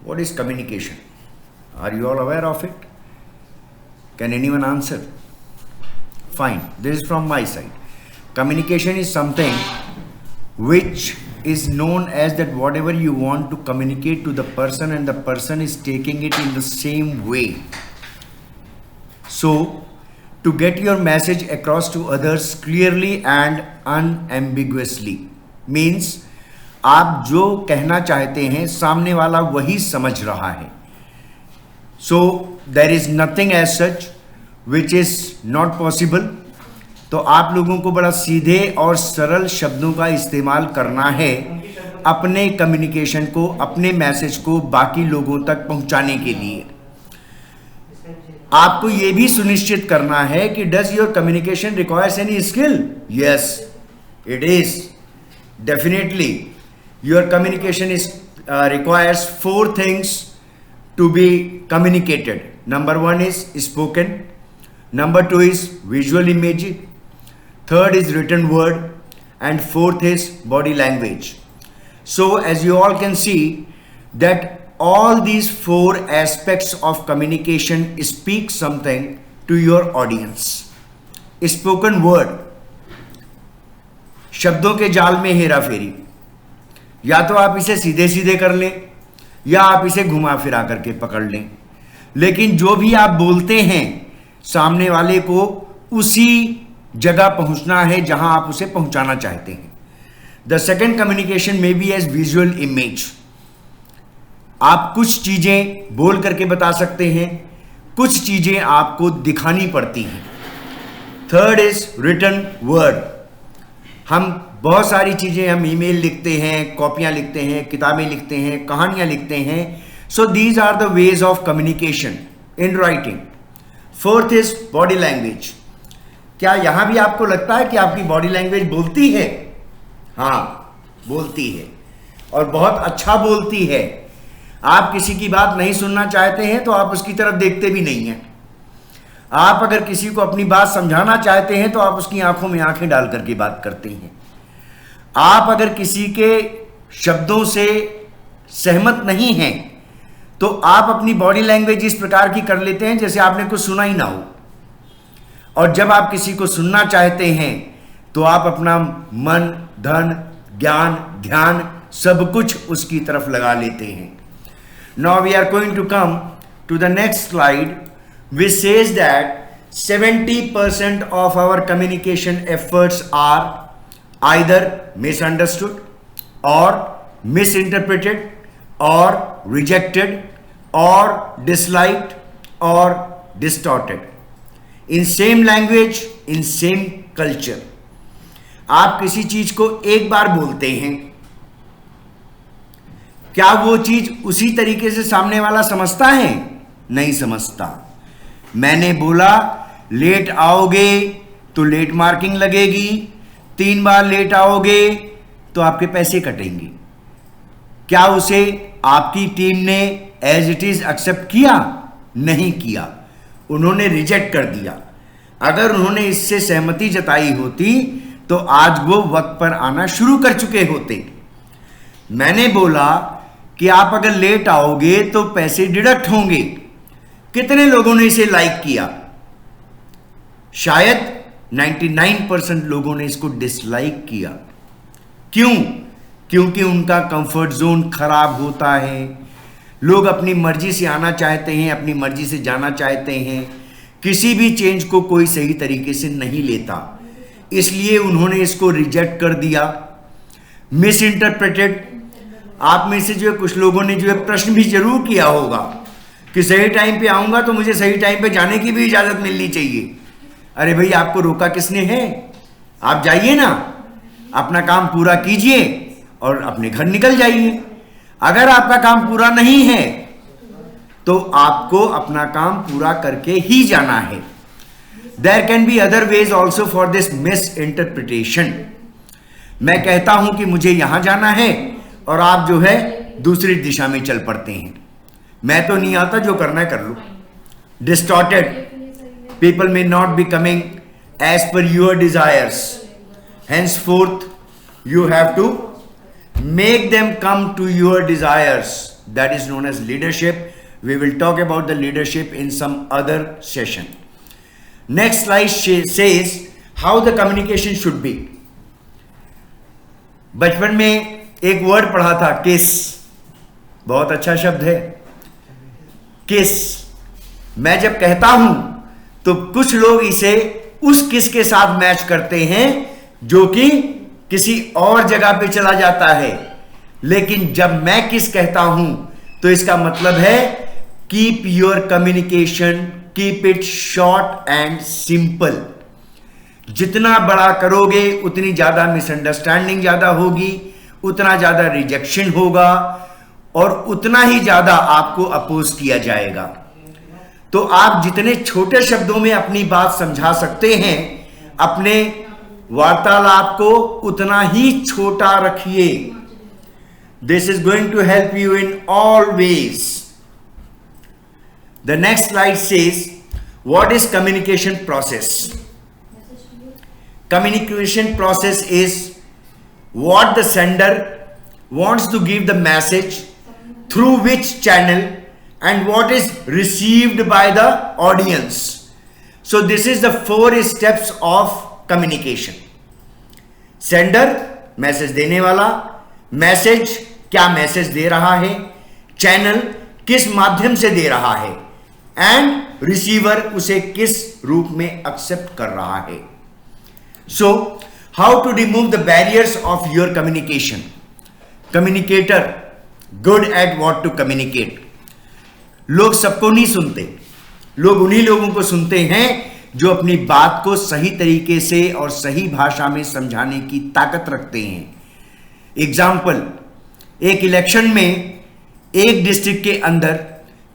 What is communication? Are you all aware of it? Can anyone answer? Fine. This is from my side. Communication is something which is known as that whatever you want to communicate to the person and the person is taking it in the same way. So, to get your message across to others clearly and unambiguously means आप जो कहना चाहते हैं सामने वाला वही समझ रहा है. So there is nothing as such which is not possible. तो आप लोगों को बड़ा सीधे और सरल शब्दों का इस्तेमाल करना है अपने कम्युनिकेशन को, अपने मैसेज को बाकी लोगों तक पहुंचाने के लिए. आपको यह भी सुनिश्चित करना है कि does your communication requires any skill? Yes, it is definitely. Your communication is requires 4 things to be communicated. Number 1 is spoken. Number 2 is visual image. Third is written word. And fourth is body language. So as you all can see that all these 4 aspects of communication speak something to your audience. Spoken word. शब्दों के जाल में हेरा फेरी. या तो आप इसे सीधे सीधे कर लें या आप इसे घुमा फिरा करके पकड़ लें, लेकिन जो भी आप बोलते हैं सामने वाले को उसी जगह पहुंचना है जहां आप उसे पहुंचाना चाहते हैं. द सेकेंड कम्युनिकेशन में बी एज विजुअल इमेज. आप कुछ चीजें बोल करके बता सकते हैं, कुछ चीजें आपको दिखानी पड़ती हैं. Third is written word. हम बहुत सारी चीजें, हम ईमेल लिखते हैं, कॉपियां लिखते हैं, किताबें लिखते हैं, कहानियां लिखते हैं. So these are the ways of communication in writing. Fourth is body language. क्या यहां भी आपको लगता है कि आपकी बॉडी लैंग्वेज बोलती है? हाँ, बोलती है और बहुत अच्छा बोलती है. आप किसी की बात नहीं सुनना चाहते हैं तो आप उसकी तरफ देखते भी नहीं हैं. आप अगर किसी को अपनी बात समझाना चाहते हैं तो आप उसकी आंखों में आंखें डाल करके बात करते हैं. आप अगर किसी के शब्दों से सहमत नहीं हैं तो आप अपनी बॉडी लैंग्वेज इस प्रकार की कर लेते हैं जैसे आपने कुछ सुना ही ना हो. और जब आप किसी को सुनना चाहते हैं तो आप अपना मन, धन, ज्ञान, ध्यान सब कुछ उसकी तरफ लगा लेते हैं. Now we are going to come to the next slide which says that 70% of our communication efforts are either misunderstood or misinterpreted or rejected or disliked or distorted in same language, in same culture. आप किसी चीज को एक बार बोलते हैं, क्या वो चीज उसी तरीके से सामने वाला समझता है? नहीं समझता. मैंने बोला लेट आओगे तो लेट मार्किंग लगेगी, 3 बार लेट आओगे तो आपके पैसे कटेंगे. क्या उसे आपकी टीम ने एज इट इज एक्सेप्ट किया? नहीं किया, उन्होंने रिजेक्ट कर दिया. अगर उन्होंने इससे सहमति जताई होती तो आज वो वक्त पर आना शुरू कर चुके होते. मैंने बोला कि आप अगर लेट आओगे तो पैसे डिडक्ट होंगे. कितने लोगों ने इसे लाइक किया? शायद 99% लोगों ने इसको डिसलाइक किया. क्यों? क्योंकि उनका कंफर्ट जोन खराब होता है. लोग अपनी मर्जी से आना चाहते हैं, अपनी मर्जी से जाना चाहते हैं. किसी भी चेंज को कोई सही तरीके से नहीं लेता, इसलिए उन्होंने इसको रिजेक्ट कर दिया. Miss interpreted. आप में से जो है कुछ लोगों ने जो है प्रश्न भी जरूर किया होगा कि सही टाइम पे आऊंगा तो मुझे सही टाइम पे जाने की भी इजाजत मिलनी चाहिए. अरे भाई, आपको रोका किसने है? आप जाइए ना, अपना काम पूरा कीजिए और अपने घर निकल जाइए. अगर आपका काम पूरा नहीं है तो आपको अपना काम पूरा करके ही जाना है. There can be other ways also for this misinterpretation. मैं कहता हूं कि मुझे यहां जाना है और आप जो है दूसरी दिशा में चल पड़ते हैं. मैं तो नहीं आता, जो करना है कर लो. Distorted. People may not be coming as per your desires. henceforth you have to make them come to your desires. that is known as leadership. We will talk about the leadership in some other session. Next slide says how the communication should be. बचपन में एक word पढ़ा था, किस. बहुत अच्छा शब्द है किस. मैं जब कहता हूं तो कुछ लोग इसे उस किस के साथ मैच करते हैं जो कि किसी और जगह पे चला जाता है. लेकिन जब मैं किस कहता हूं तो इसका मतलब है keep your communication, keep it short and simple. जितना बड़ा करोगे उतनी ज्यादा मिसअंडरस्टैंडिंग ज्यादा होगी, उतना ज्यादा रिजेक्शन होगा और उतना ही ज्यादा आपको अपोज किया जाएगा. तो आप जितने छोटे शब्दों में अपनी बात समझा सकते हैं, अपने वार्तालाप को उतना ही छोटा रखिए. This is going to help you in all ways. The next slide says, what is communication process? Communication process is what the sender wants to give the message, through which channel, and what is received by the audience. So this is the 4 steps of communication. Sender, message देने वाला, message क्या message दे रहा है, channel किस माध्यम से दे रहा है, एंड रिसीवर उसे किस रूप में एक्सेप्ट कर रहा है. So how to remove the barriers of your communication. Communicator good at what to communicate. लोग सबको नहीं सुनते, लोग उन्हीं लोगों को सुनते हैं जो अपनी बात को सही तरीके से और सही भाषा में समझाने की ताकत रखते हैं. एग्जाम्पल, एक इलेक्शन में एक डिस्ट्रिक्ट के अंदर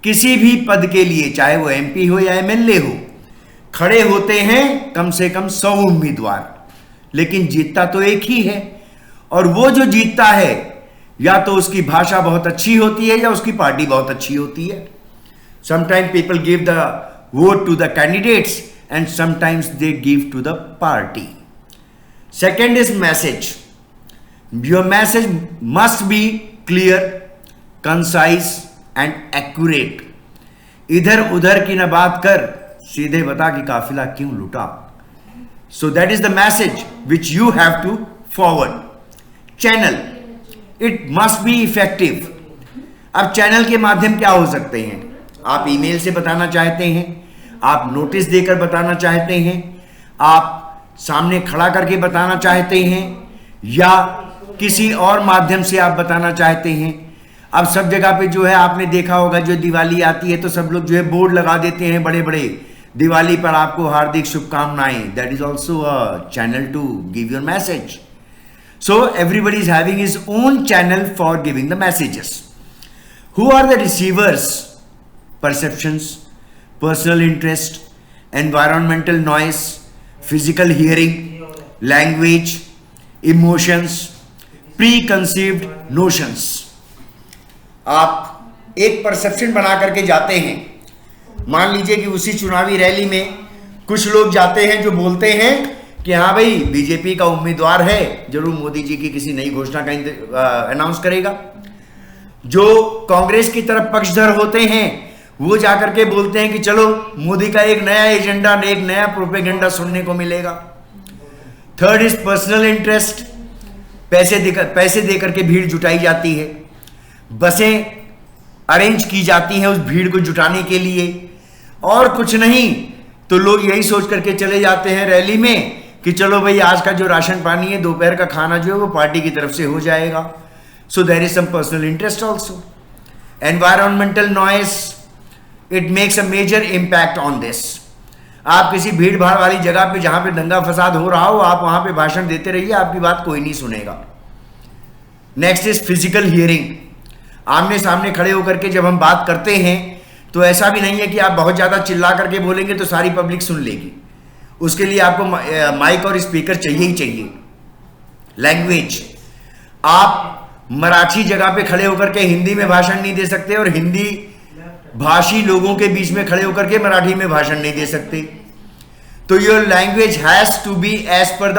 किसी भी पद के लिए, चाहे वो एमपी हो या एमएलए हो, खड़े होते हैं कम से कम 100 उम्मीदवार, लेकिन जीतता तो एक ही है. और वो जो जीतता है या तो उसकी भाषा बहुत अच्छी होती है या उसकी पार्टी बहुत अच्छी होती है. Sometimes people give the vote to the candidates and sometimes they give to the party. Second is message. Your message must be clear, concise and accurate. इधर उधर की न बात कर, सीधे बता कि काफिला क्यों लुटा. So that is the message which you have to forward. Channel, it must be effective. अब चैनल के माध्यम क्या हो सकते हैं? आप ईमेल से बताना चाहते हैं, आप नोटिस देकर बताना चाहते हैं, आप सामने खड़ा करके बताना चाहते हैं, या किसी और माध्यम से आप बताना चाहते हैं. अब सब जगह पे जो है आपने देखा होगा, जो दिवाली आती है तो सब लोग जो है बोर्ड लगा देते हैं बड़े बड़े, दिवाली पर आपको हार्दिक शुभकामनाएं. That is also a channel to give your message. So everybody is having his own channel for giving the messages. Who are the receivers? Perceptions, personal interest, environmental noise, physical hearing, language, emotions, preconceived notions. आप एक perception बना करके जाते हैं. मान लीजिए कि उसी चुनावी रैली में कुछ लोग जाते हैं जो बोलते हैं कि हाँ भाई बीजेपी का उम्मीदवार है, जरूर मोदी जी की किसी नई घोषणा का अनाउंस करेगा. जो कांग्रेस की तरफ पक्षधर होते हैं वो जाकर के बोलते हैं कि चलो मोदी का एक नया एजेंडा, एक नया प्रोपेगेंडा सुनने को मिलेगा. Third is personal interest. पैसे देकर के भीड़ जुटाई जाती है, बसें अरेंज की जाती हैं उस भीड़ को जुटाने के लिए, और कुछ नहीं तो लोग यही सोच करके चले जाते हैं रैली में कि चलो भाई आज का जो राशन पानी है, दोपहर का खाना जो है वो पार्टी की तरफ से हो जाएगा. So there is some personal interest also. Environmental noise, it makes a major impact on this. आप किसी भीड़ भाड़ वाली जगह पे जहां पे दंगा फसाद हो रहा हो, आप वहां पे भाषण देते रहिए, आपकी बात कोई नहीं सुनेगा. Next is physical hearing. आमने सामने खड़े होकर के जब हम बात करते हैं तो ऐसा भी नहीं है कि आप बहुत ज्यादा चिल्ला करके बोलेंगे तो सारी पब्लिक सुन लेगी. उसके लिए आपको माइक और स्पीकर चाहिए ही चाहिए. लैंग्वेज, आप मराठी जगह पे खड़े होकर के हिंदी में भाषण नहीं दे सकते और हिंदी भाषी लोगों के बीच में खड़े होकर के मराठी में भाषण नहीं दे सकते. तो your language has to be as per the